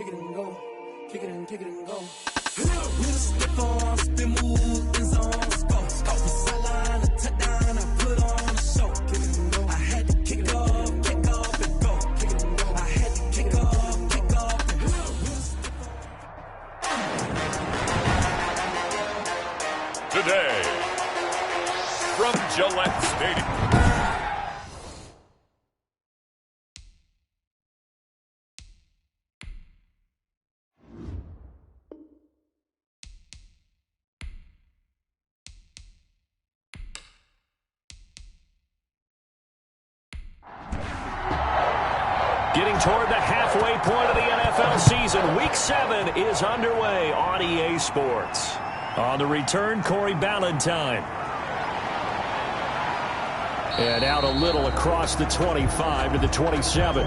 kick it and go. Kick it and go. We'll slip on, spin move, in zone, let's go. Off the sideline, a touchdown, I put on a show. Kick it and go. I had to kick off and go. Kick it and go. I had to kick off and go. Today, from Gillette Stadium. Getting toward the halfway point of the NFL season. Week 7 is underway on EA Sports. On the return, Corey Ballantyne. And out a little across the 25 to the 27.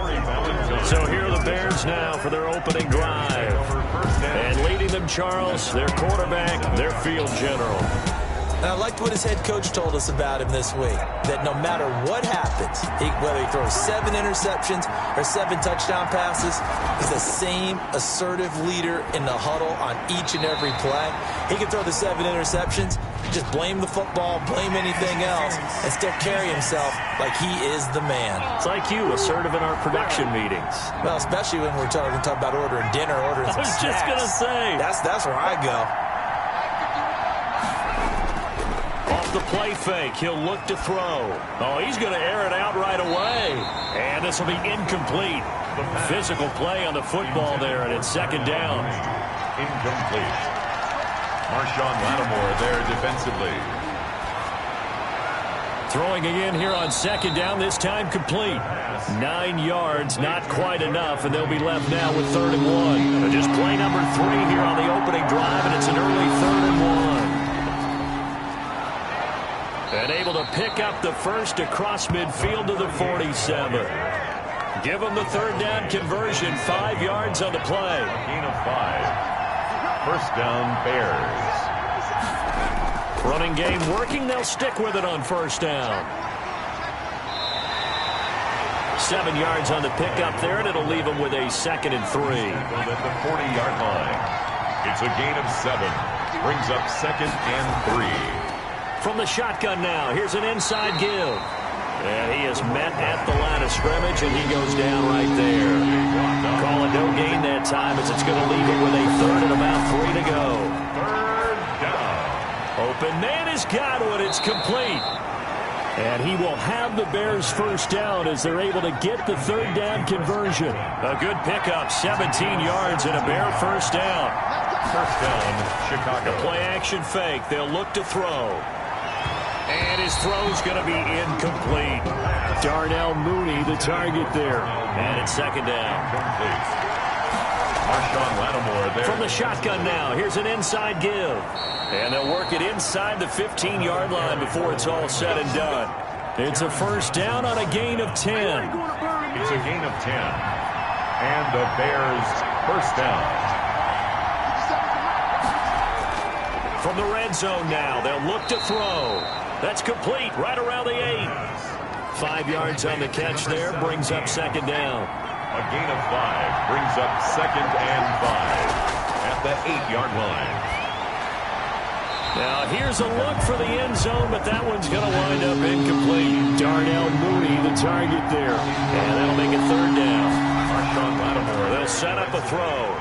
So here are the Bears now for their opening drive. And leading them, Charles, their quarterback, their field general. And I liked what his head coach told us about him this week, that no matter what happens, whether he throws 7 interceptions or 7 touchdown passes, he's the same assertive leader in the huddle on each and every play. He can throw the 7 interceptions, just blame the football, blame anything else, and still carry himself like he is the man. It's like you, assertive in our production meetings. Well, especially when we're talking about ordering dinner, ordering some snacks. I was just going to say. That's where I go. The play fake. He'll look to throw. Oh, he's going to air it out right away. And this will be incomplete. Physical play on the football there, and it's second down. Incomplete. Marshawn Lattimore there defensively. Throwing again here on second down, this time complete. 9 yards, not quite enough, and they'll be left now with 3rd and 1. Just play number 3 here on the opening drive, and it's an early 3rd and 1. And able to pick up the first across midfield to the 47. Give them the 3rd down conversion. 5 yards on the play. Gain of 5. First down, Bears. Running game working. They'll stick with it on 1st down. 7 yards on the pickup there, and it'll leave them with a 2nd and 3. At the 40-yard line. It's a gain of 7. Brings up 2nd and 3. From the shotgun now, here's an inside give. And he is met at the line of scrimmage, and he goes down right there. Call it no gain that time, as it's going to leave it with a 3rd and about 3 to go. 3rd down. Open man has got one. It's complete. And he will have the Bears' 1st down as they're able to get the 3rd down conversion. A good pickup, 17 yards and a Bear 1st down. 1st down, Chicago. The play action fake. They'll look to throw. And his throw's going to be incomplete. Darnell Mooney, the target there. And it's 2nd down. Complete. Marshawn Lattimore there. From the shotgun now, here's an inside give. And they'll work it inside the 15-yard line before it's all said and done. It's a 1st down on a gain of 10. It's a gain of 10. And the Bears' 1st down. From the red zone now, they'll look to throw. That's complete, right around the 8. 5 yards on the catch there, brings up 2nd down. A gain of 5 brings up 2nd and 5 at the 8-yard line. Now here's a look for the end zone, but that one's going to wind up incomplete. Darnell Mooney, the target there. And that'll make it 3rd down. Marshawn Lattimore. They'll set up a throw.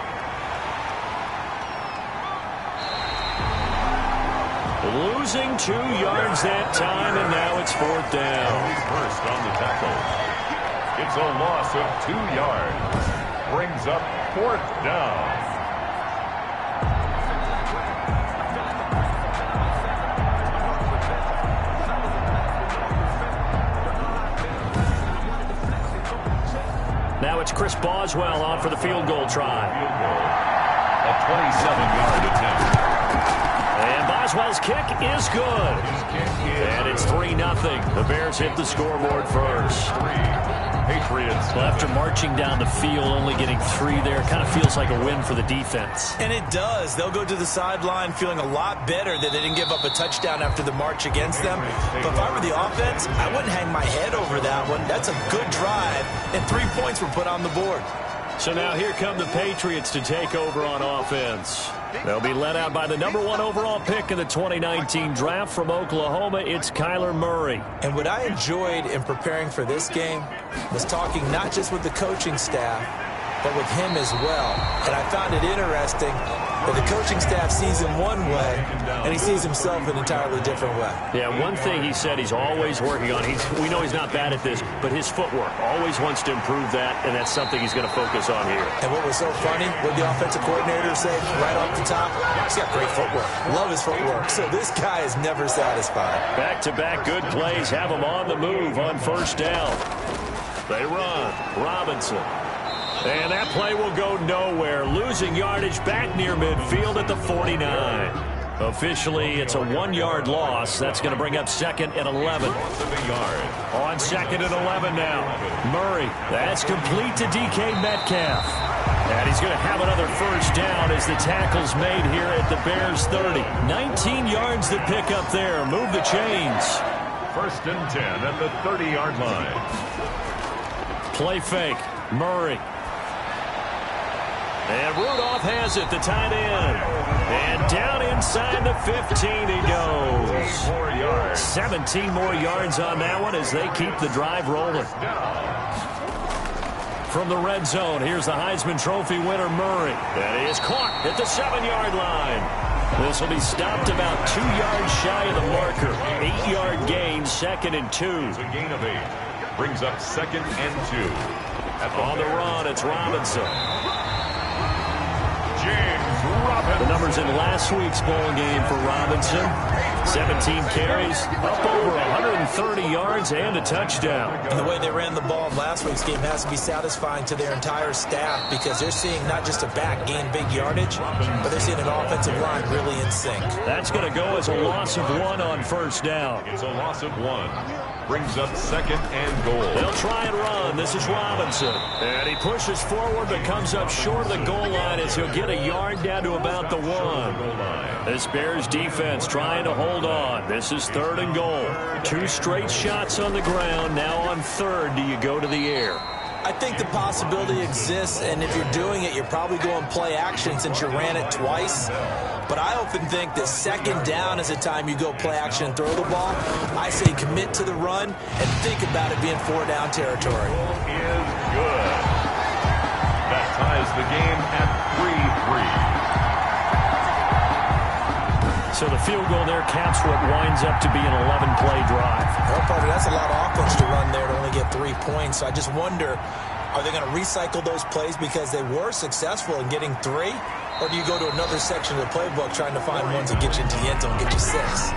Losing 2 yards that time, and now it's 4th down. First on the tackle. It's a loss of 2 yards. Brings up 4th down. Now it's Chris Boswell on for the field goal try. Field goal. A 27-yard attempt. And Boswell's kick is good. And it's 3-0. The Bears hit the scoreboard first. Patriots. Well, after marching down the field, only getting 3 there, kind of feels like a win for the defense. And it does. They'll go to the sideline feeling a lot better that they didn't give up a touchdown after the march against them. But if I were the offense, I wouldn't hang my head over that one. That's a good drive, and 3 points were put on the board. So now here come the Patriots to take over on offense. They'll be led out by the #1 overall pick in the 2019 draft from Oklahoma. It's Kyler Murray. And what I enjoyed in preparing for this game was talking not just with the coaching staff, but with him as well. And I found it interesting that the coaching staff sees him one way, and he sees himself an entirely different way. Yeah, one thing he said he's always working on, we know he's not bad at this, but his footwork, always wants to improve that, and that's something he's going to focus on here. And what was so funny, what the offensive coordinator said right off the top, he's got great footwork. Love his footwork. So this guy is never satisfied. Back-to-back good plays have him on the move on first down. They run. Robinson. And that play will go nowhere. Losing yardage back near midfield at the 49. Officially, it's a 1-yard loss. That's going to bring up 2nd and 11. On 2nd and 11 now. Murray. That's complete to DK Metcalf. And he's going to have another first down as the tackle's made here at the Bears 30. 19 yards to pick up there. Move the chains. 1st and 10 at the 30-yard line. Play fake. Murray. And Rudolph has it, the tight end. And down inside the 15 he goes. 17 more yards on that one as they keep the drive rolling. From the red zone, here's the Heisman Trophy winner, Murray. That is caught at the 7-yard line. This will be stopped about 2 yards shy of the marker. 8-yard gain, 2nd and 2. It's a gain of 8. Brings up 2nd and 2. On the run, it's Robinson. James Robinson. The numbers in last week's bowl game for Robinson. 17 carries, up over 130 yards and a touchdown. And the way they ran the ball in last week's game has to be satisfying to their entire staff because they're seeing not just a back gain big yardage, but they're seeing an offensive line really in sync. That's going to go as a loss of 1 on first down. It's a loss of 1. Brings up 2nd and goal. They'll try and run. This is Robinson. And he pushes forward but comes up short of the goal line as he'll get a yard down to about the 1. This Bears defense trying to hold on. This is 3rd and goal. 2 straight shots on the ground. Now on 3rd, do you go to the air? I think the possibility exists, and if you're doing it, you're probably going play action since you ran it twice. But I often think that 2nd down is the time you go play action and throw the ball. I say commit to the run and think about it being 4-down territory. Is good. That ties the game at 3-3. So the field goal there caps what winds up to be an 11-play drive. Well, partner, that's a lot of offense to run there to only get 3 points. So I just wonder, are they going to recycle those plays because they were successful in getting 3? Or do you go to another section of the playbook trying to find ones that get you into the end zone and get you 6?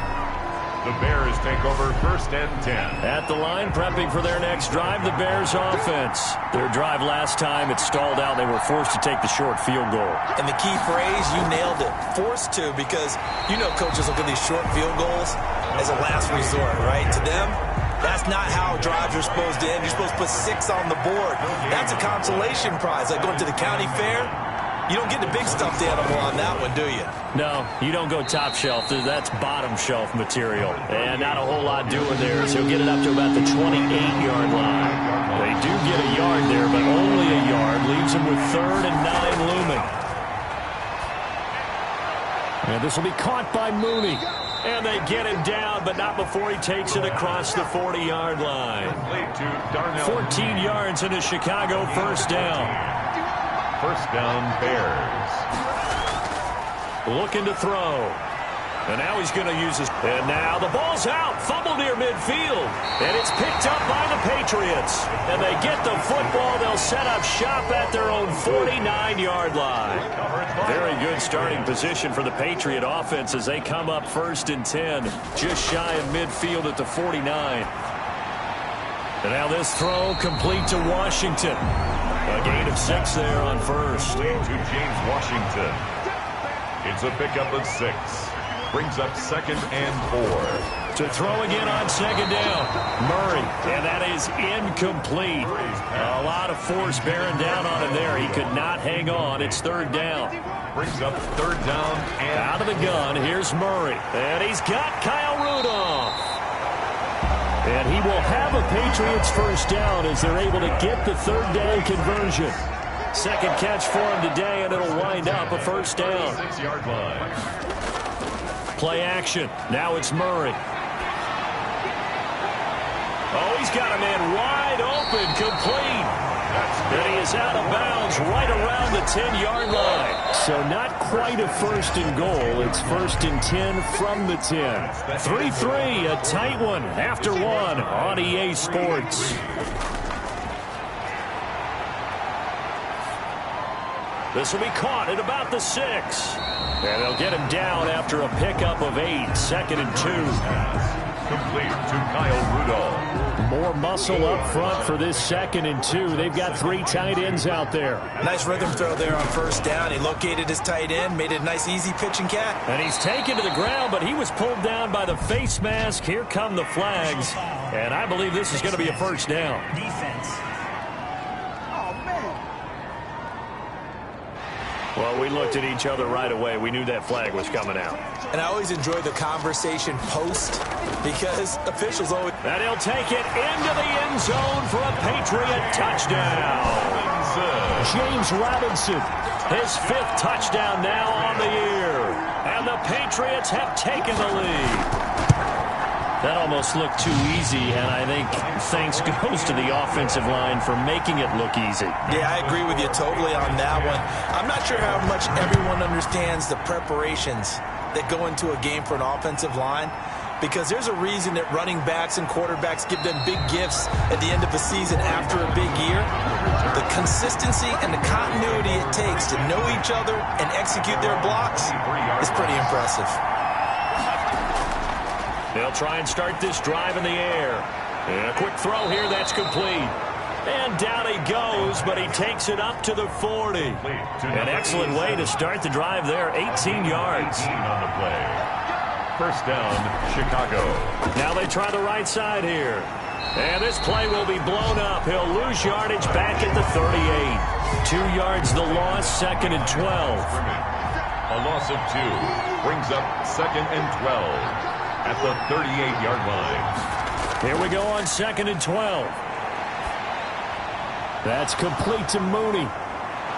The Bears take over 1st and 10. At the line, prepping for their next drive, the Bears offense. Their drive last time, it stalled out. They were forced to take the short field goal. And the key phrase, you nailed it, forced to, because you know coaches look at these short field goals as a last resort, right? To them, that's not how drives are supposed to end. You're supposed to put 6 on the board. That's a consolation prize, like going to the county fair. You don't get the big stuffed animal on that one, do you? No, you don't go top shelf. That's bottom shelf material. And not a whole lot doing there, so he'll get it up to about the 28-yard line. They do get a yard there, but only a yard. Leaves him with 3rd and 9 looming. And this will be caught by Mooney. And they get him down, but not before he takes it across the 40-yard line. 14 yards into Chicago, 1st down. 1st down, Bears. Looking to throw. And now he's going to use his... And now the ball's out. Fumble near midfield. And it's picked up by the Patriots. And they get the football. They'll set up shop at their own 49-yard line. Very good starting position for the Patriot offense as they come up 1st and 10. Just shy of midfield at the 49. And now this throw complete to Washington. A gain of 6 there on 1st. Lead to James Washington. It's a pickup of 6. Brings up 2nd and 4. To throw again on 2nd down. Murray. And that is incomplete. A lot of force bearing down on him there. He could not hang on. It's 3rd down. Brings up 3rd down and... Out of the gun. Here's Murray. And he's got Kyle Rudolph. And he will have a Patriots 1st down as they're able to get the 3rd down conversion. Second catch for him today, and it'll wind up a first down. 6-yard line. Play action. Now it's Murray. Oh, he's got a man wide open, complete. And he is out of bounds right around the 10-yard line. So not quite a first and goal. It's first and 10 from the 10. 3-3, a tight one after one on EA Sports. This will be caught at about the 6. And they'll get him down after a pickup of 8. Second and 2. Complete to Kyle Rudolph. More muscle up front for this second and 2. They've got 3 tight ends out there. Nice rhythm throw there on first down. He located his tight end, made it a nice easy pitch and catch. And he's taken to the ground, but he was pulled down by the face mask. Here come the flags. And I believe this is going to be a first down. Defense. Well, we looked at each other right away. We knew that flag was coming out. And I always enjoy the conversation post because officials always... And he'll take it into the end zone for a Patriot touchdown. James Robinson, his 5th touchdown now on the year. And the Patriots have taken the lead. That almost looked too easy, and I think thanks goes to the offensive line for making it look easy. Yeah, I agree with you totally on that one. I'm not sure how much everyone understands the preparations that go into a game for an offensive line, because there's a reason that running backs and quarterbacks give them big gifts at the end of the season after a big year. The consistency and the continuity it takes to know each other and execute their blocks is pretty impressive. They'll try and start this drive in the air. And a quick throw here, that's complete. And down he goes, but he takes it up to the 40. An excellent way to start the drive there, 18 yards. 18 on the play. First down, Chicago. Now they try the right side here. And this play will be blown up. He'll lose yardage back at the 38. 2 yards the loss, second and 12. A loss of 2 brings up second and 12. At the 38-yard line. Here we go on second and 12. That's complete to Mooney.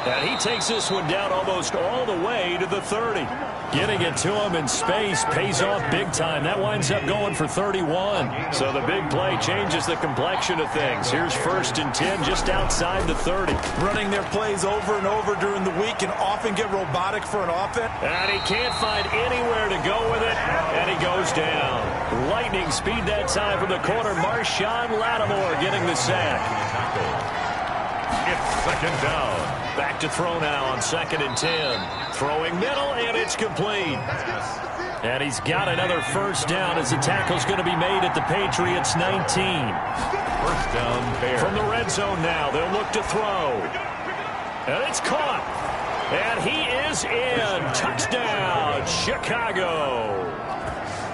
And he takes this one down almost all the way to the 30. Getting it to him in space pays off big time. That winds up going for 31. So the big play changes the complexion of things. Here's first and 10 just outside the 30. Running their plays over and over during the week can often get robotic for an offense. And he can't find anywhere to go with it. And he goes down. Lightning speed that time from the corner. Marshawn Lattimore getting the sack. It's second down. Back to throw now on second and 10. Throwing middle, and it's complete. And he's got another first down as the tackle's going to be made at the Patriots' 19. First down, Bears. From the red zone now, they'll look to throw. And it's caught. And he is in. Touchdown, Chicago.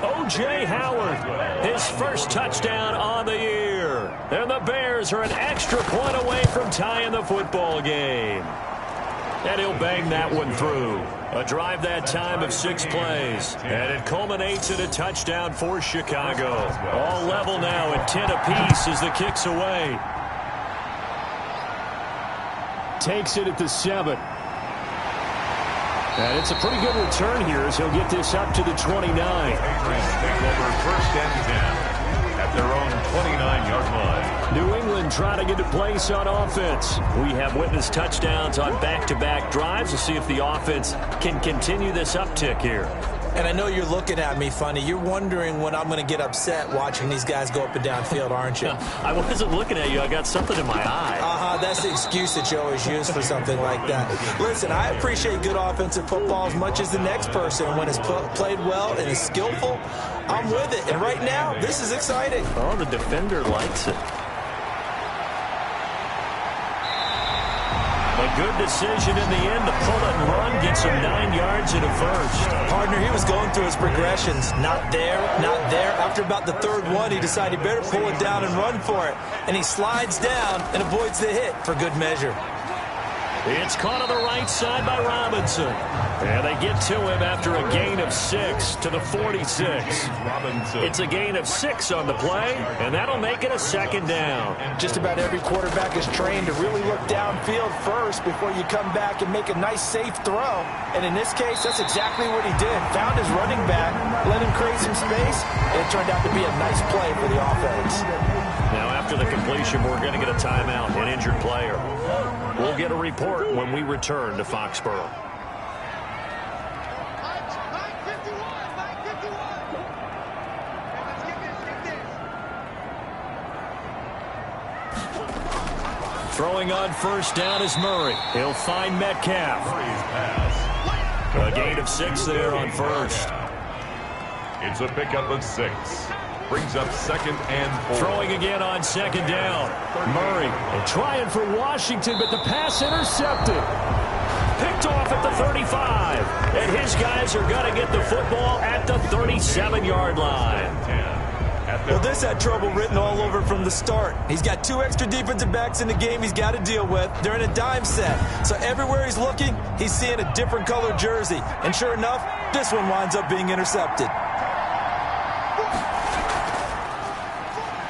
O.J. Howard, his first touchdown on the year. And the Bears are an extra point away from tying the football game. And he'll bang that one through. A drive that time of 6 plays. And it culminates in a touchdown for Chicago. All level now at 10 apiece as the kick's away. Takes it at the 7. And it's a pretty good return here as he'll get this up to the 29. Patriots take over first and 10 at their own 29-yard line. New England trying to get a place on offense. We have witnessed touchdowns on back-to-back drives. We'll see if the offense can continue this uptick here. And I know you're looking at me funny. You're wondering when I'm going to get upset watching these guys go up and down field, aren't you? I wasn't looking at you. I got something in my eye. That's the excuse that you always use for something like that. Listen, I appreciate good offensive football as much as the next person. When it's played well and is skillful, I'm with it. And right now, this is exciting. Oh, the defender likes it. A good decision in the end. The pull and run gets him 9 yards and a first. Partner, he was going through his progressions. Not there, not there. After about the third one, he decided he better pull it down and run for it. And he slides down and avoids the hit for good measure. It's caught on the right side by Robinson. And they get to him after a gain of 6 to the 46. It's a gain of 6 on the play, and that'll make it a second down. Just about every quarterback is trained to really look downfield first before you come back and make a nice, safe throw. And in this case, that's exactly what he did. Found his running back, let him create some space, and it turned out to be a nice play for the offense. Now, after the completion, we're going to get a timeout, an injured player. We'll get a report when we return to Foxborough. Throwing on first down is Murray. He'll find Metcalf. A gain of 6 there on first. It's a pickup of 6. Brings up second and 4. Throwing again on second down. Murray trying for Washington, but the pass intercepted. Picked off at the 35. And his guys are going to get the football at the 37-yard line. Well, this had trouble written all over from the start. He's got 2 extra defensive backs in the game he's got to deal with. They're in a dime set. So everywhere he's looking, he's seeing a different color jersey. And sure enough, this one winds up being intercepted.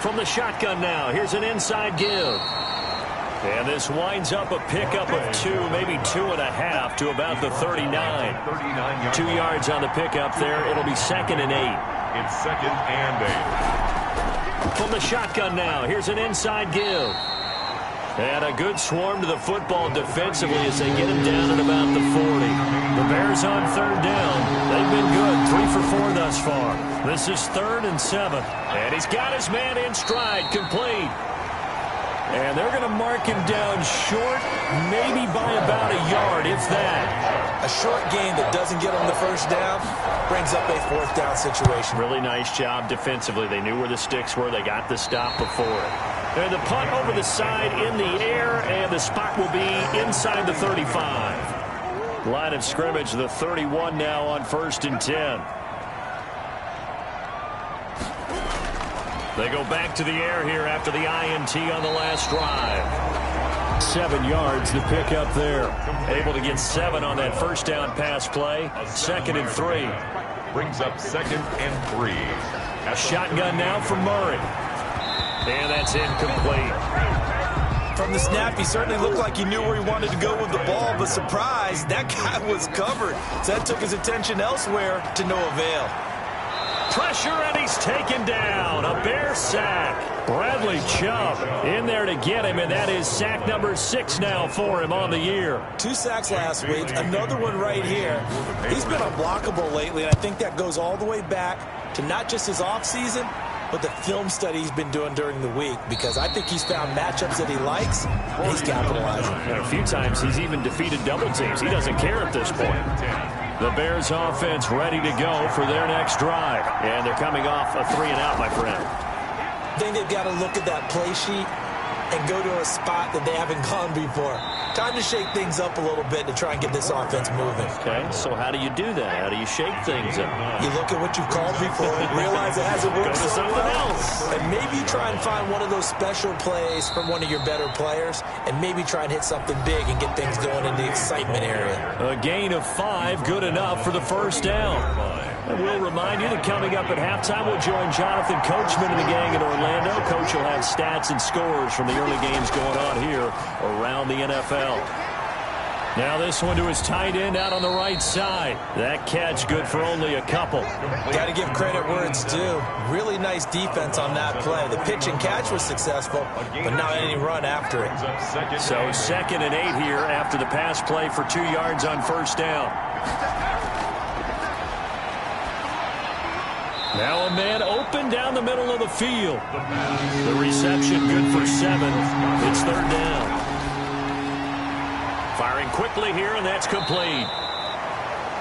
From the shotgun now, here's an inside give. And this winds up a pickup of 2, maybe 2.5 to about the 39. 2 yards on the pickup there. It'll be second and 8. It's second and 8. From the shotgun now, here's an inside give. And a good swarm to the football defensively as they get him down at about the 40. The Bears on third down. They've been good, 3 for 4 thus far. This is 3rd and 7. And he's got his man in stride, complete. And they're going to mark him down short, maybe by about a yard, if that. A short gain that doesn't get him the first down brings up a 4th down situation. Really nice job defensively. They knew where the sticks were. They got the stop before it. And the punt over the side in the air, and the spot will be inside the 35. Line of scrimmage, the 31 now on 1st and 10. They go back to the air here after the INT on the last drive. 7 yards, the pickup there. Able to get 7 on that first down pass play. 2nd and 3. Brings up 2nd and 3. A shotgun now for Murray. And that's incomplete. From the snap, he certainly looked like he knew where he wanted to go with the ball, but surprise, that guy was covered. So that took his attention elsewhere to no avail. Pressure, and he's taken down. A Bear sack. Bradley Chubb in there to get him, and that is sack number 6 now for him on the year. 2 sacks last week, another one right here. He's been unblockable lately, and I think that goes all the way back to not just his offseason, but the film study he's been doing during the week, because I think he's found matchups that he likes, and he's capitalizing. And a few times he's even defeated double teams. He doesn't care at this point. The Bears offense ready to go for their next drive. And they're coming off a 3-and-out, my friend. I think they've got to look at that play sheet and go to a spot that they haven't gone before. Time to shake things up a little bit to try and get this offense moving. Okay, so how do you do that? How do you shake things up? You look at what you've called before, realize it hasn't worked so well, and maybe you try and find one of those special plays from one of your better players, and maybe try and hit something big and get things going in the excitement area. A gain of 5, good enough for the first down. And we'll remind you that coming up at halftime, we'll join Jonathan Coachman and the gang in Orlando. Coach will have stats and scores from the early games going on here around the NFL. Now this one to his tight end out on the right side. That catch good for only a couple. Got to give credit where it's due. Really nice defense on that play. The pitch and catch was successful, but not any run after it. So 2nd and 8 here after the pass play for 2 yards on first down. Now a man open down the middle of the field. The reception good for 7. It's 3rd down. Firing quickly here, and that's complete.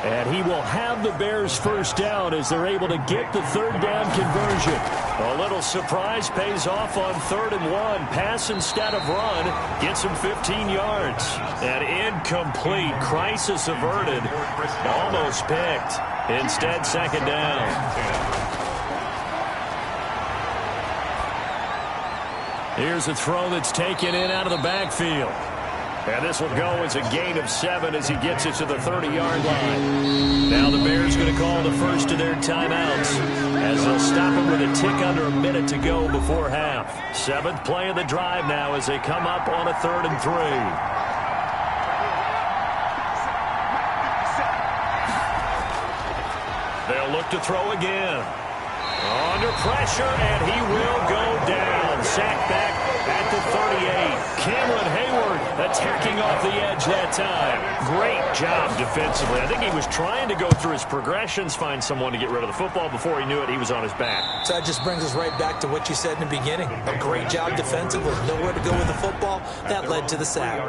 And he will have the Bears first down as they're able to get the 3rd down conversion. A little surprise pays off on 3rd and 1. Pass instead of run gets him 15 yards. And incomplete. Crisis averted. Almost picked. Instead, 2nd down. Here's a throw that's taken in out of the backfield. And this will go as a gain of 7 as he gets it to the 30-yard line. Now the Bears going to call the first of their timeouts as they'll stop him with a tick under a minute to go before half. 7th play of the drive now as they come up on a 3rd and 3. They'll look to throw again. Under pressure, and he will go down. Sacked back at the 38. Cameron Hayward attacking off the edge that time. Great job defensively. I think he was trying to go through his progressions, find someone to get rid of the football. Before he knew it, he was on his back. So that just brings us right back to what you said in the beginning. A great job defensively. Nowhere to go with the football. That led to the sack.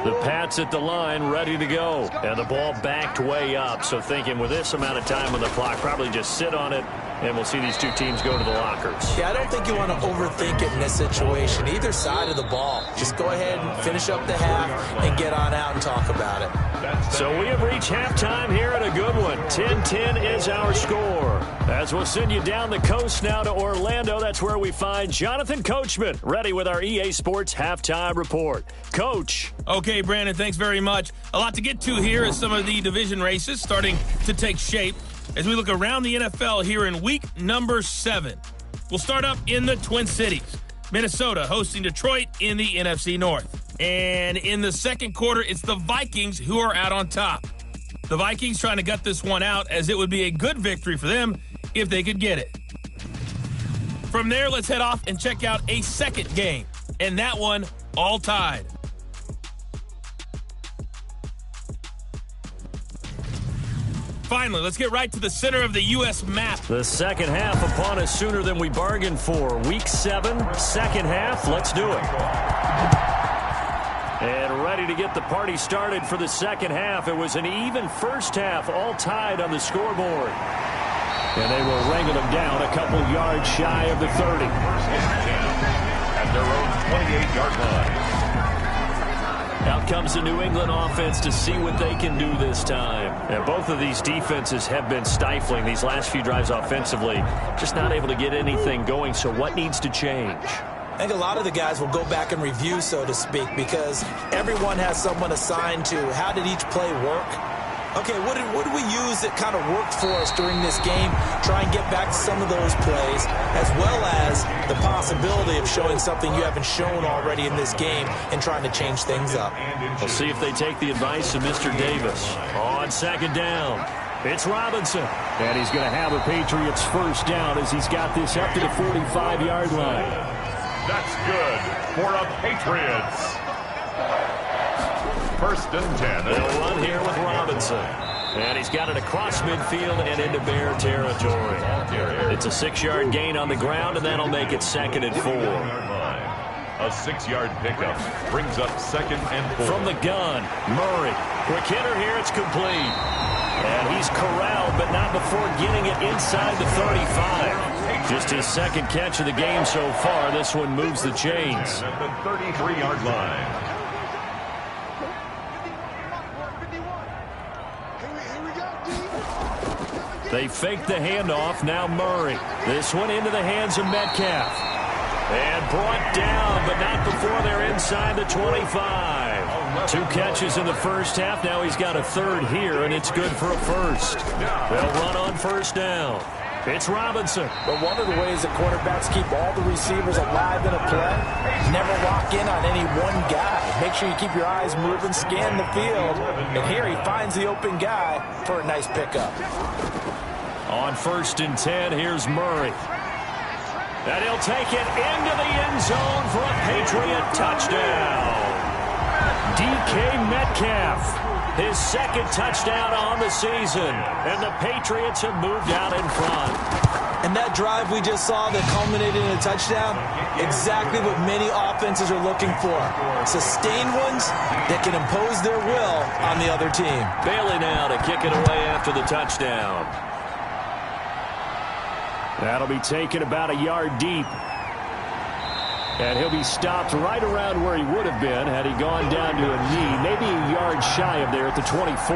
The Pats at the line, ready to go. And the ball backed way up. So thinking with this amount of time on the clock, probably just sit on it, and we'll see these two teams go to the lockers. Yeah, I don't think you want to overthink it in this situation. Either side of the ball. Just go ahead and finish up the half and get on out and talk about it. So we have reached halftime here at a good one. 10-10 is our score. As we'll send you down the coast now to Orlando, that's where we find Jonathan Coachman, ready with our EA Sports Halftime Report. Coach. Okay, Brandon, thanks very much. A lot to get to here as some of the division races starting to take shape as we look around the NFL here in week number 7. We'll start up in the Twin Cities. Minnesota hosting Detroit in the NFC North. And in the second quarter, it's the Vikings who are out on top. The Vikings trying to gut this one out as it would be a good victory for them if they could get it. From there, let's head off and check out a second game. And that one, all tied. Finally, let's get right to the center of the U.S. map. The second half upon us sooner than we bargained for. Week 7, second half. Let's do it. And ready to get the party started for the second half. It was an even first half, all tied on the scoreboard. And they will wrangle them down a couple yards shy of the 30. At their own 28-yard line. Out comes the New England offense to see what they can do this time. And both of these defenses have been stifling these last few drives offensively. Just not able to get anything going, so what needs to change? I think a lot of the guys will go back and review, so to speak, because everyone has someone assigned to how did each play work. Okay, what did we use that kind of worked for us during this game? Try and get back to some of those plays, as well as the possibility of showing something you haven't shown already in this game and trying to change things up. We'll see if they take the advice of Mr. Davis. On second down, it's Robinson. And he's going to have the Patriots first down as he's got this up to the 45-yard line. That's good for the Patriots. First and 10. They'll run here with Robinson. And he's got it across midfield and into Bear territory. It's a 6-yard gain on the ground, and that'll make it 2nd and 4. A 6-yard pickup brings up 2nd and 4. From the gun, Murray. Quick hitter here, it's complete. And he's corralled, but not before getting it inside the 35. Just his second catch of the game so far. This one moves the chains. At the 33-yard line. They fake the handoff. Now Murray. This one into the hands of Metcalf. And brought down, but not before they're inside the 25. 2 catches in the first half. Now he's got a 3rd here, and it's good for a first. They'll run on first down. It's Robinson. But one of the ways that quarterbacks keep all the receivers alive in a play, never lock in on any one guy. Make sure you keep your eyes moving, scan the field. And here he finds the open guy for a nice pickup. On first and 10, here's Murray. And he'll take it into the end zone for a Patriot touchdown. DK Metcalf, his 2nd touchdown on the season. And the Patriots have moved out in front. And that drive we just saw that culminated in a touchdown, exactly what many offenses are looking for. Sustained ones that can impose their will on the other team. Bailey now to kick it away after the touchdown. That'll be taken about a yard deep. And he'll be stopped right around where he would have been had he gone down to a knee, maybe a yard shy of there at the 24.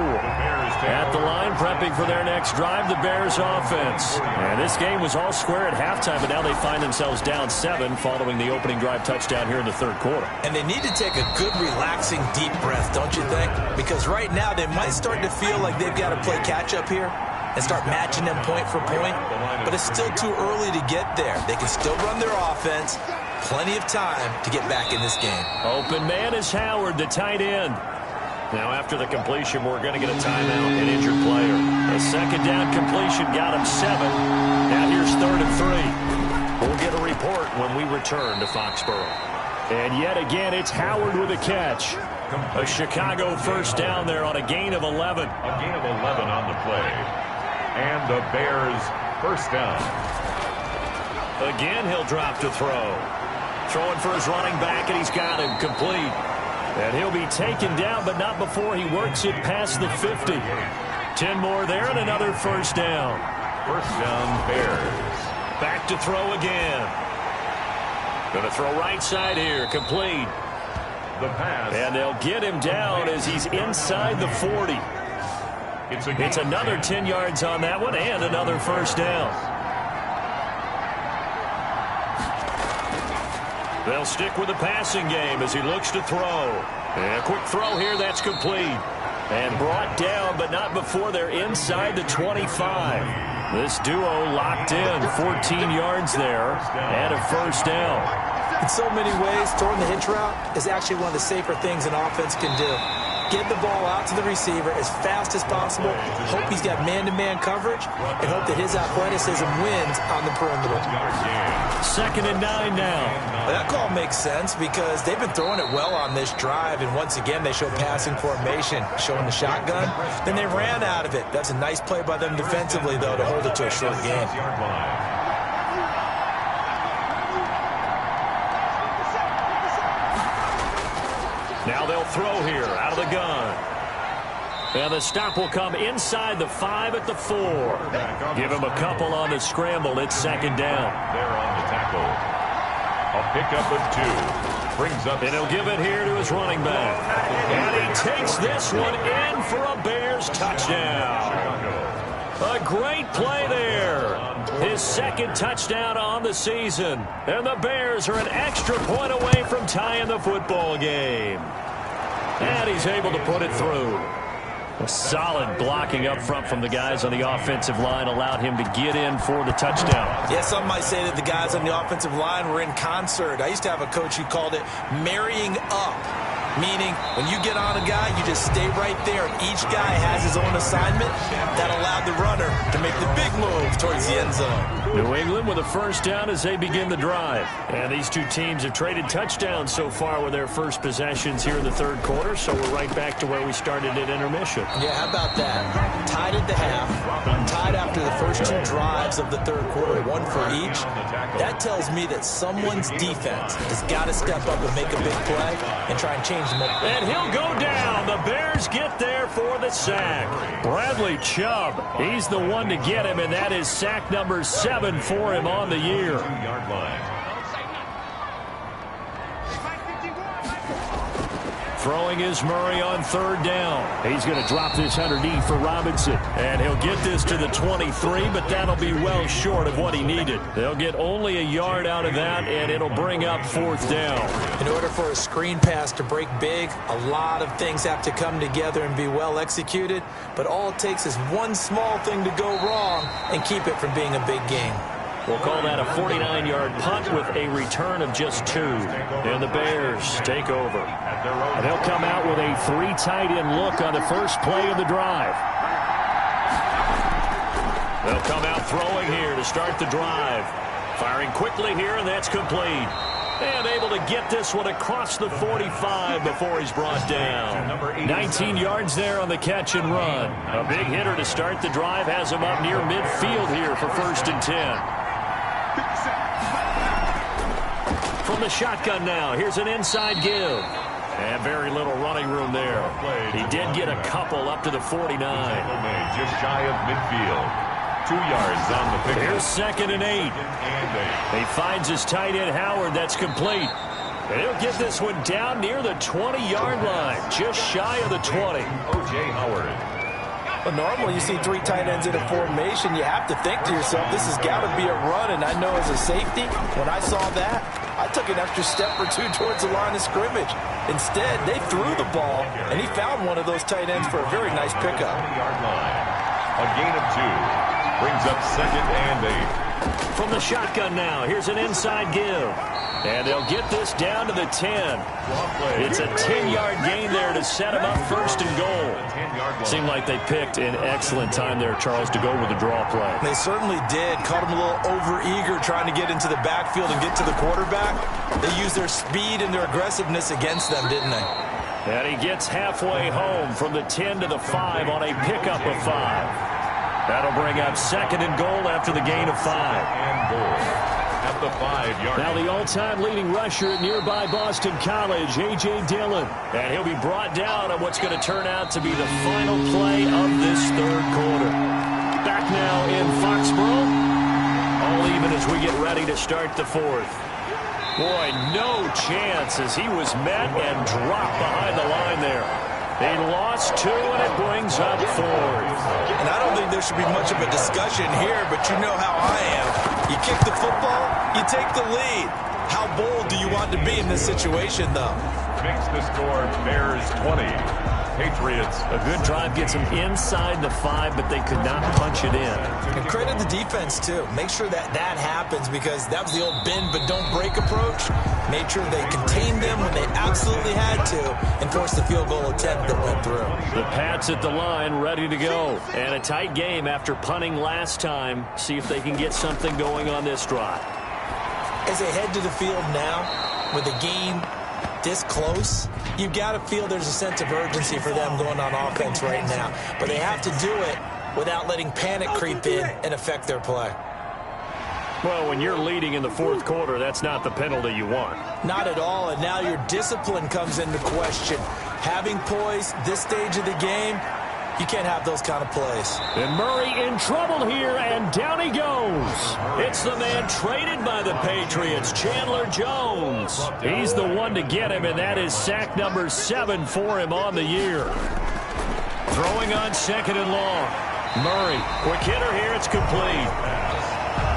At the line, prepping for their next drive, the Bears offense. And this game was all square at halftime, but now they find themselves down 7 following the opening drive touchdown here in the third quarter. And they need to take a good, relaxing, deep breath, don't you think? Because right now they might start to feel like they've got to play catch-up here and start matching them point for point. But it's still too early to get there. They can still run their offense. Plenty of time to get back in this game. Open man is Howard, the tight end. Now after the completion, we're going to get a timeout, an injured player. A second down completion got him 7. Now here's 3rd and 3. We'll get a report when we return to Foxborough. And yet again, it's Howard with a catch. A Chicago first down there on a gain of 11. A gain of 11 on the play. And the Bears first down. Again, he'll drop to throw. Throwing for his running back, and he's got him complete. And he'll be taken down, but not before he works it past the 50. 10 more there and another first down. First down, Bears. Back to throw again. Going to throw right side here, complete. The pass. And they'll get him down as he's inside the 40. It's another 10 yards on that one and another first down. They'll stick with the passing game as he looks to throw. And a quick throw here, that's complete. And brought down, but not before they're inside the 25. This duo locked in, 14 yards there, and a first down. In so many ways, throwing the hitch route is actually one of the safer things an offense can do. Get the ball out to the receiver as fast as possible, hope he's got man-to-man coverage, and hope that his athleticism wins on the perimeter. 2nd and 9 now. Well, that call makes sense because they've been throwing it well on this drive, and once again they show passing formation, showing the shotgun. Then they ran out of it. That's a nice play by them defensively, though, to hold it to a short game. Now they'll throw here out of the gun. And the stop will come inside the 5 at the 4. Give him a couple on the scramble. It's 2nd down. They're on the tackle. A pickup of 2. Brings up. And he'll give it here to his running back. And he takes this one in for a Bears touchdown. A great play there. His 2nd touchdown on the season. And the Bears are an extra point away from tying the football game. And he's able to put it through. A solid blocking up front from the guys on the offensive line allowed him to get in for the touchdown. Yeah, some might say that the guys on the offensive line were in concert. I used to have a coach who called it marrying up. Meaning, when you get on a guy, you just stay right there, and each guy has his own assignment. That allowed the runner to make the big move towards the end zone. New England with a first down as they begin the drive. And these two teams have traded touchdowns so far with their first possessions here in the third quarter, so we're right back to where we started at intermission. Yeah, how about that? Tied at the half, tied after the first 2 drives of the third quarter, 1 for each. That tells me that someone's defense has got to step up and make a big play and try and change. And he'll go down. The Bears get there for the sack. Bradley Chubb, he's the one to get him, and that is sack number 7 for him on the year. Throwing is Murray on 3rd down. He's going to drop this underneath for Robinson. And he'll get this to the 23, but that'll be well short of what he needed. They'll get only a yard out of that, and it'll bring up 4th down. In order for a screen pass to break big, a lot of things have to come together and be well executed. But all it takes is one small thing to go wrong and keep it from being a big game. We'll call that a 49-yard punt with a return of just 2. And the Bears take over. And they'll come out with a 3 tight end look on the first play of the drive. They'll come out throwing here to start the drive. Firing quickly here, and that's complete. And able to get this one across the 45 before he's brought down. 19 yards there on the catch and run. A big hitter to start the drive has him up near midfield here for 1st and 10. From the shotgun now, here's an inside give. And very little running room there. He did get a couple up to the 49. Just shy of midfield. 2 yards on the pick. Here's 2nd and 8. He finds his tight end, Howard. That's complete. And he'll get this one down near the 20-yard line, just shy of the 20. O.J. Howard. Well, normally you see 3 tight ends in a formation. You have to think to yourself, this has got to be a run. And I know as a safety, when I saw that, I took an extra step or 2 towards the line of scrimmage. Instead, they threw the ball, and he found one of those tight ends for a very nice pickup. 20-yard line. A gain of 2. Brings up 2nd and 8. From the shotgun now, here's an inside give. And they'll get this down to the 10. It's a 10-yard gain there to set him up 1st and goal. Seemed like they picked an excellent time there, Charles, to go with the draw play. They certainly did. Caught him a little over-eager trying to get into the backfield and get to the quarterback. They used their speed and their aggressiveness against them, didn't they? And he gets halfway home from the 10 to the 5 on a pickup of 5. That'll bring up 2nd and goal after the gain of 5. And goal. At the 5-yard. Now the all-time leading rusher at nearby Boston College, A.J. Dillon. And he'll be brought down on what's going to turn out to be the final play of this 3rd quarter. Back now in Foxborough. All even as we get ready to start the 4th. Boy, no chance as he was met and dropped behind the line there. He lost 2, and it brings up 4th. And I don't think there should be much of a discussion here, but you know how I am. You kick the football, you take the lead. How bold do you want to be in this situation, though? Makes the score Bears 20. Patriots. A good drive gets them inside the 5, but they could not punch it in. And credit the defense, too. Make sure that happens because that was the old bend but don't break approach. Made sure they contained them when they absolutely had to and forced the field goal attempt that went through. The Pats at the line ready to go. And a tight game after punting last time. See if they can get something going on this drive. As they head to the field now with the game this close, you've got to feel there's a sense of urgency for them going on offense right now. But they have to do it without letting panic creep in and affect their play. Well, when you're leading in the 4th quarter, that's not the penalty you want. Not at all, and now your discipline comes into question. Having poise this stage of the game, you can't have those kind of plays. And Murray in trouble here, and down he goes. It's the man traded by the Patriots, Chandler Jones. He's the one to get him, and that is sack number 7 for him on the year. Throwing on 2nd and long. Murray, quick hitter here, it's complete.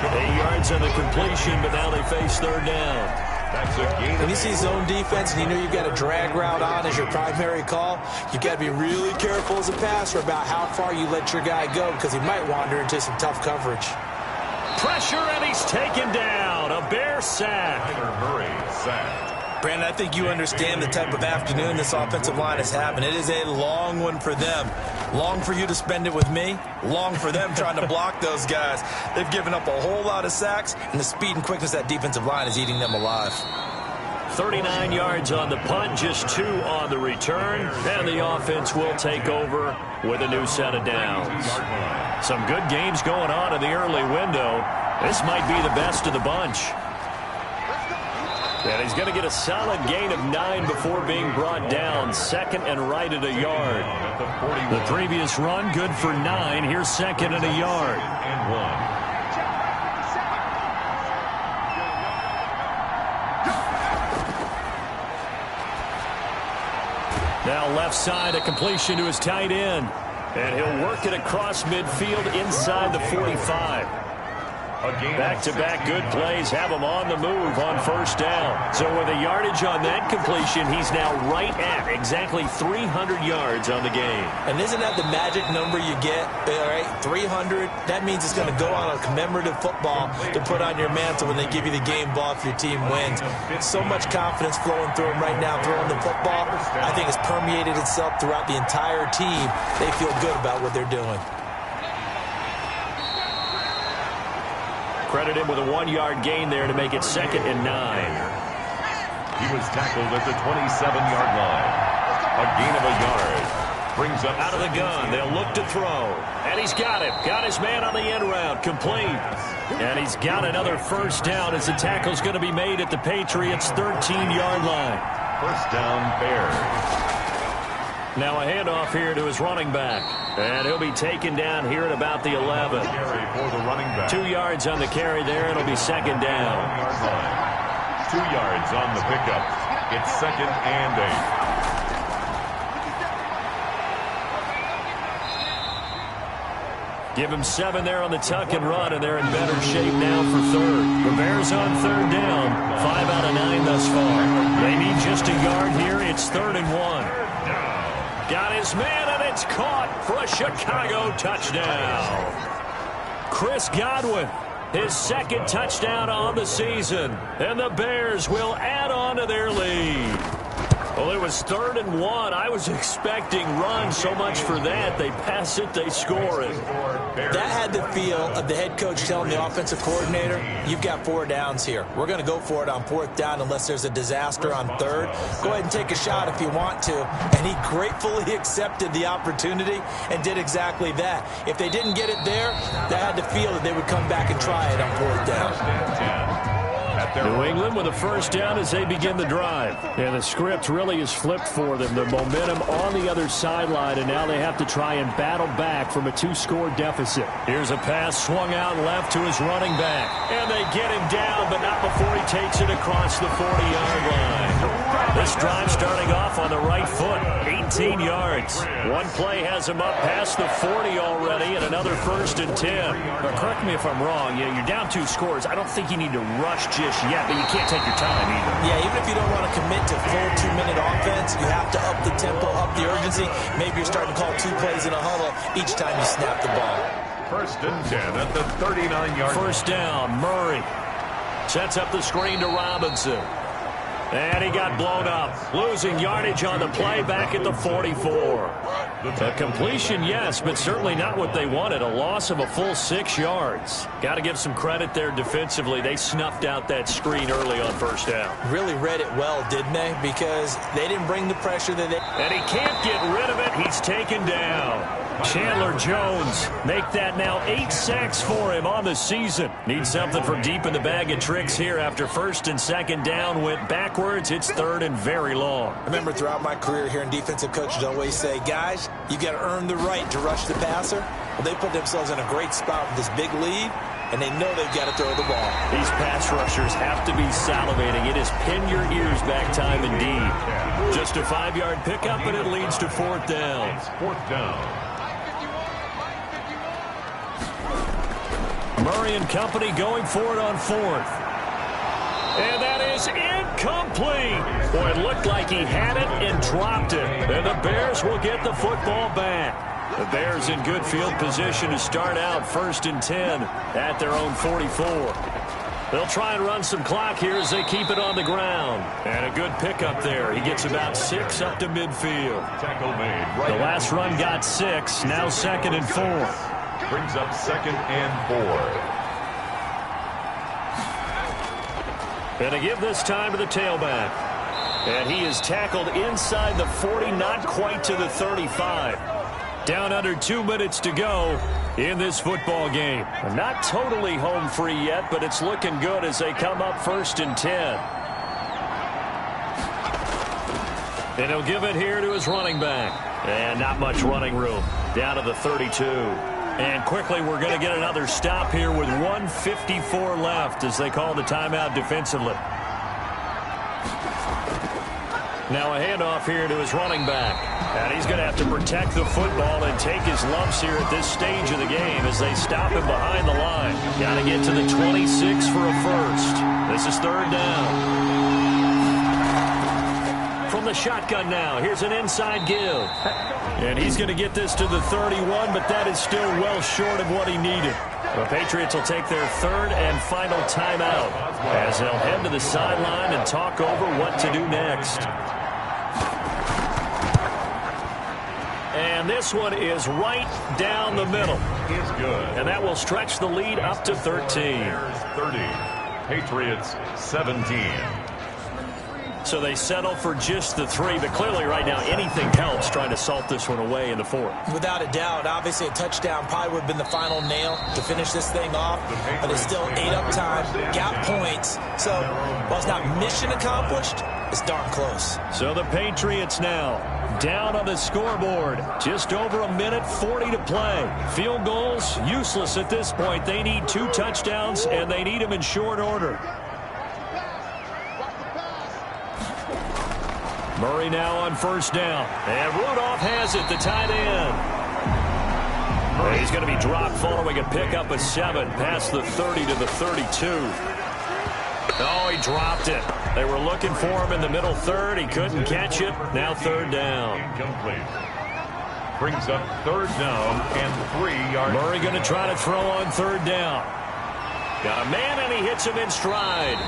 8 yards on the completion, but now they face 3rd down. That's a gain. When you see zone defense and you know you've got a drag route on as your primary call, you've got to be really careful as a passer about how far you let your guy go because he might wander into some tough coverage. Pressure, and he's taken down. A Bear sack. Murray sacked. Brandon, I think you understand the type of afternoon this offensive line is having. It is a long one for them. Long for you to spend it with me. Long for them trying to block those guys. They've given up a whole lot of sacks, and the speed and quickness of that defensive line is eating them alive. 39 yards on the punt, just 2 on the return, and the offense will take over with a new set of downs. Some good games going on in the early window. This might be the best of the bunch. And he's going to get a solid gain of 9 before being brought down. 2nd and right at a yard. The previous run, good for 9. Here's 2nd and a yard. And 1. Now left side, a completion to his tight end. And he'll work it across midfield inside the 45. Back-to-back good plays have him on the move on 1st down. So with a yardage on that completion, he's now right at exactly 300 yards on the game. And isn't that the magic number you get? All right, 300. That means it's going to go on a commemorative football to put on your mantle when they give you the game ball if your team wins. So much confidence flowing through him right now, throwing the football. I think it's permeated itself throughout the entire team. They feel good about what they're doing. Credit him with a 1-yard gain there to make it 2nd and 9. He was tackled at the 27-yard line. A gain of a yard. Brings up out of the gun. They'll look to throw. And he's got him. Got his man on the end route. Complete. And he's got another 1st down as the tackle's going to be made at the Patriots' 13-yard line. 1st down, Bears. Now a handoff here to his running back. And he'll be taken down here at about the 11. Carry for the running back. 2 yards on the carry there. It'll be second down. 2 yards on the pickup. It's 2nd and 8. Give him 7 there on the tuck and run, and they're in better shape now for third. The Bears on third down. 5 out of 9 thus far. They need just a yard here. It's 3rd and 1. Got his man, and it's caught for a Chicago touchdown. Chris Godwin, his 2nd touchdown on the season. And the Bears will add on to their lead. Well, it was 3rd and 1. I was expecting run. So much for that. They pass it, they score it. That had the feel of the head coach telling the offensive coordinator, you've got 4 downs here. We're going to go for it on 4th down unless there's a disaster on 3rd. Go ahead and take a shot if you want to. And he gratefully accepted the opportunity and did exactly that. If they didn't get it there, they had the feel that they would come back and try it on 4th down. New England with a 1st down as they begin the drive. And the script really is flipped for them. The momentum on the other sideline, and now they have to try and battle back from a 2-score deficit. Here's a pass swung out left to his running back. And they get him down, but not before he takes it across the 40-yard line. This drive starting off on the right foot. 18 yards. One play has him up past the 40 already, and another 1st and 10. But correct me if I'm wrong. You're down 2 scores. I don't think you need to rush just yet, but you can't take your time either. Yeah, even if you don't want to commit to full 2-minute offense, you have to up the tempo, up the urgency. Maybe you're starting to call 2 plays in a huddle each time you snap the ball. 1st and 10 at the 39-yard line. 1st down, Murray sets up the screen to Robinson. And he got blown up, losing yardage on the play back at the 44. A completion, yes, but certainly not what they wanted. A loss of a full 6 yards. Got to give some credit there defensively. They snuffed out that screen early on 1st down. Really read it well, didn't they? Because they didn't bring the pressure that they... And he can't get rid of it. He's taken down. Chandler Jones make that now 8 sacks for him on the season. Need something from deep in the bag of tricks here after 1st and 2nd down went backwards. It's 3rd and very long. I remember throughout my career here in defensive coaches always say, guys, you got to earn the right to rush the passer. Well, they put themselves in a great spot with this big lead, and they know they've got to throw the ball. These pass rushers have to be salivating. It is pin your ears back time indeed. Just a 5-yard pickup, and it leads to 4th down. It's 4th down. Murray and company going for it on 4th. And that is incomplete. Boy, it looked like he had it and dropped it. And the Bears will get the football back. The Bears in good field position to start out 1st and 10 at their own 44. They'll try and run some clock here as they keep it on the ground. And a good pickup there. He gets about 6 up to midfield. Tackle made. Right. The last run got 6. Now 2nd and 4. Brings up 2nd and 4. And to give this time to the tailback. And he is tackled inside the 40, not quite to the 35. Down under 2 minutes to go in this football game. Not totally home free yet, but it's looking good as they come up 1st and 10. And he'll give it here to his running back. And not much running room. Down to the 32. And quickly, we're going to get another stop here with 1:54 left as they call the timeout defensively. Now a handoff here to his running back. And he's going to have to protect the football and take his lumps here at this stage of the game as they stop him behind the line. Got to get to the 26 for a 1st. This is 3rd down. From the shotgun now, here's an inside give. And he's going to get this to the 31, but that is still well short of what he needed. The Patriots will take their 3rd and final timeout as they'll head to the sideline and talk over what to do next. And this one is right down the middle. Is good. And that will stretch the lead up to 13. Bears 30. Patriots 17. So they settle for just the 3, but clearly right now anything helps trying to salt this one away in the 4th. Without a doubt, obviously a touchdown probably would have been the final nail to finish this thing off, but it's still 8 up time, got points. So while it's not mission accomplished, It's darn close. So the Patriots now down on the scoreboard. Just over a minute 40 to play. Field goals useless at this point. They need 2 touchdowns, and they need them in short order. Murray now on first down. And Rudolph has it, the tight end. He's going to be dropped following a pickup of 7 past the 30 to the 32. Oh, he dropped it. They were looking for him in the middle third. He couldn't catch it. Now third down. Incomplete. Brings up third down and 3 yards. Murray going to try to throw on third down. Got a man, and he hits him in stride.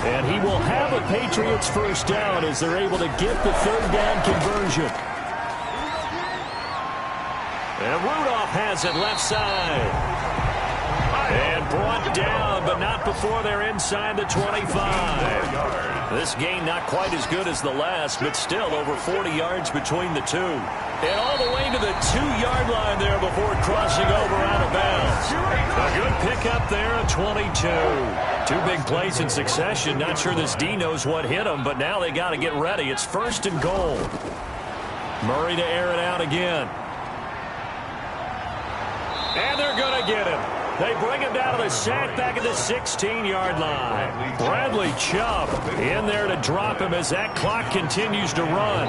And he will have a Patriots first down as they're able to get the third down conversion. And Rudolph has it left side. And brought down, but not before they're inside the 25. This gain not quite as good as the last, but still over 40 yards between the two. And all the way to the 2-yard line there before crossing over out of bounds. A good pickup there at 22. 2 big plays in succession. Not sure this D knows what hit him, but now they got to get ready. It's first and goal. Murray to air it out again. And they're going to get him. They bring him down to the sack back at the 16-yard line. Bradley Chubb in there to drop him as that clock continues to run.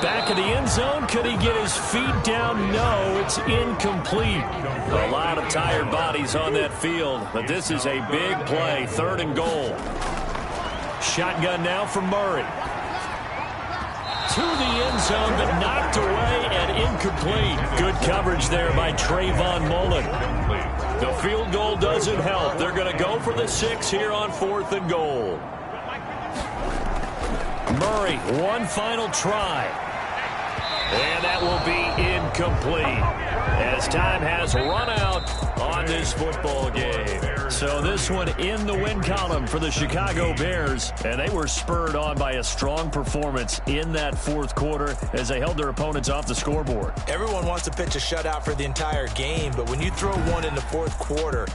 Back in the end zone, could he get his feet down? No, it's incomplete. A lot of tired bodies on that field, but this is a big play, third and goal. Shotgun now from Murray. To the end zone, but knocked away and incomplete. Good coverage there by Trayvon Mullen. The field goal doesn't help. They're going to go for the 6 here on 4th and goal. Murray, one final try. And that will be incomplete as time has run out on this football game. So this one in the win column for the Chicago Bears, and they were spurred on by a strong performance in that 4th quarter as they held their opponents off the scoreboard. Everyone wants to pitch a shutout for the entire game, but when you throw one in the 4th quarter,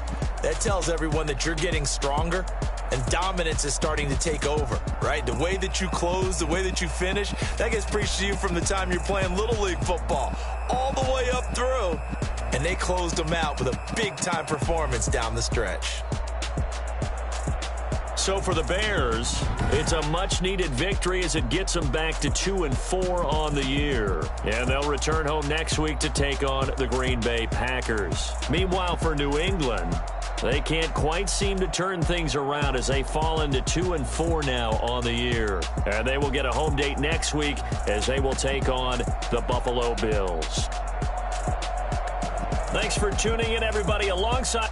that tells everyone that you're getting stronger and dominance is starting to take over, right? The way that you close, the way that you finish, that gets preached to you from the time you're playing Little League football all the way up through. And they closed them out with a big-time performance down the stretch. So for the Bears, it's a much-needed victory as it gets them back to 2-4 on the year. And they'll return home next week to take on the Green Bay Packers. Meanwhile, for New England, they can't quite seem to turn things around as they fall into 2-4 now on the year. And they will get a home date next week as they will take on the Buffalo Bills. Thanks for tuning in, everybody. Alongside